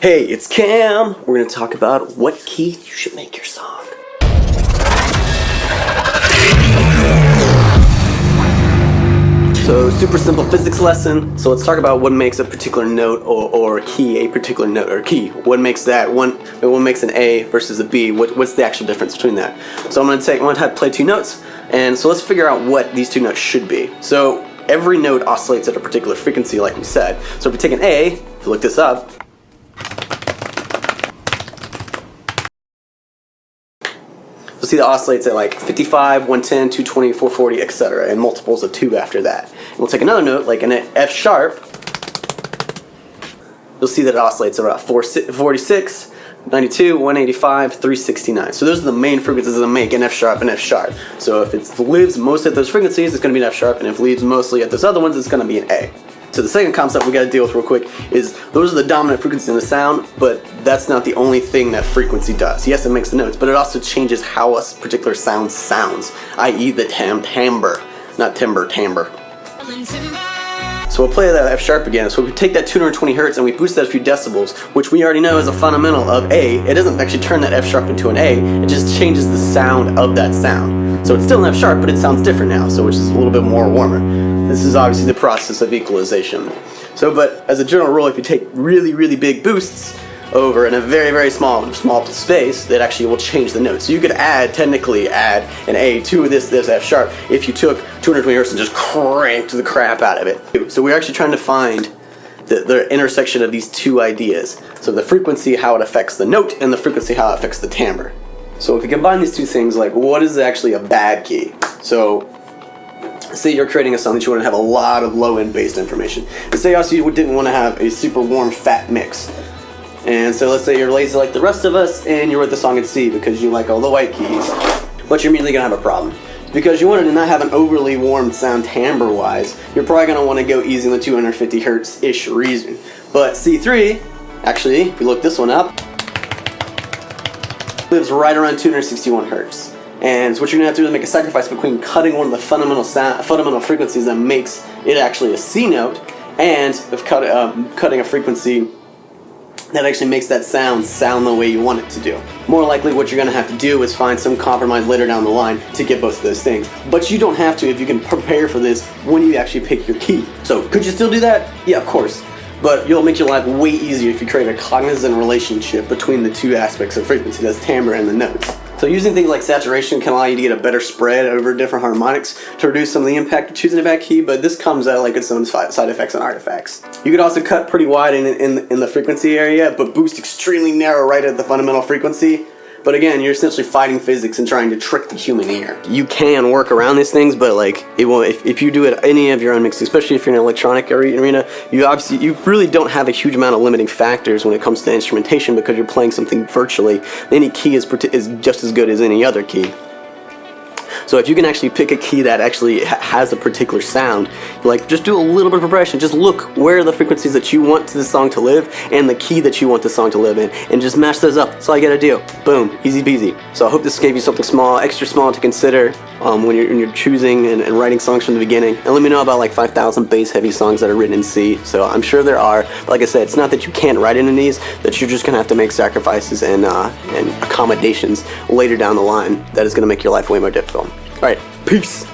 Hey, it's Cam. We're going to talk about what key you should make your song. So, super simple physics lesson. So let's talk about what makes a particular note or key a particular note or key. What makes that one? What makes an A versus a B? What's the actual difference between that? So I'm going to have to play two notes, and so let's figure out what these two notes should be. So every note oscillates at a particular frequency, like we said. So if we take an A, if you look this up, you'll see that oscillates at like 55, 110, 220, 440, etc. and multiples of 2 after that. And we'll take another note, like an F sharp. You'll see that it oscillates around 46, 92, 185, 369. So those are the main frequencies that make an F sharp and F sharp. So if it lives most at those frequencies, it's going to be an F sharp, and if it lives mostly at those other ones, it's going to be an A. So the second concept we got to deal with real quick is those are the dominant frequencies in the sound, but that's not the only thing that frequency does. Yes, it makes the notes, but it also changes how a particular sound sounds, i.e. the timbre, not timbre. So we'll play that F sharp again. So we take that 220 hertz and we boost that a few decibels, which we already know is a fundamental of A. It doesn't actually turn that F sharp into an A, it just changes the sound of that sound. So it's still an F sharp, but it sounds different now, so which is a little bit more warmer. This is obviously the process of equalization. So, but as a general rule, if you take really, really big boosts over in a very, very small space, that actually will change the note. So you could technically add an A to this F sharp if you took 220 hertz and just cranked the crap out of it. So we're actually trying to find the intersection of these two ideas. So the frequency, how it affects the note, and the frequency, how it affects the timbre. So if you combine these two things, like what is actually a bad key? So say you're creating a song that you want to have a lot of low-end bass information. And say also you didn't want to have a super warm fat mix. And so let's say you're lazy like the rest of us and you wrote the song in C because you like all the white keys. But you're immediately going to have a problem. Because you wanted to not have an overly warm sound timbre-wise, you're probably going to want to go easy in the 250 hertz-ish region. But C3, actually, if we look this one up, lives right around 261 hertz. And so what you're going to have to do is make a sacrifice between cutting one of the fundamental frequencies that makes it actually a C note, and cutting a frequency that actually makes that sound the way you want it to do. More likely what you're going to have to do is find some compromise later down the line to get both of those things. But you don't have to if you can prepare for this when you actually pick your key. So could you still do that? Yeah, of course. But you'll make your life way easier if you create a cognizant relationship between the two aspects of frequency, that's timbre and the notes. So using things like saturation can allow you to get a better spread over different harmonics to reduce some of the impact of choosing a bad key, but this comes at like its own side effects and artifacts. You could also cut pretty wide in the frequency area, but boost extremely narrow right at the fundamental frequency. But again, you're essentially fighting physics and trying to trick the human ear. You can work around these things, but like it won't. If you do it any of your own mixing, especially if you're in an electronic arena, you really don't have a huge amount of limiting factors when it comes to instrumentation because you're playing something virtually. Any key is just as good as any other key. So if you can actually pick a key that actually has a particular sound, like just do a little bit of progression. Just look where are the frequencies that you want the song to live and the key that you want the song to live in, and just match those up. That's all you gotta do. Boom, easy peasy. So I hope this gave you something small, extra small to consider when you're choosing and writing songs from the beginning. And let me know about like 5,000 bass heavy songs that are written in C. So I'm sure there are. But like I said, it's not that you can't write it in these, that you're just gonna have to make sacrifices and accommodations later down the line that is gonna make your life way more difficult. Alright, peace!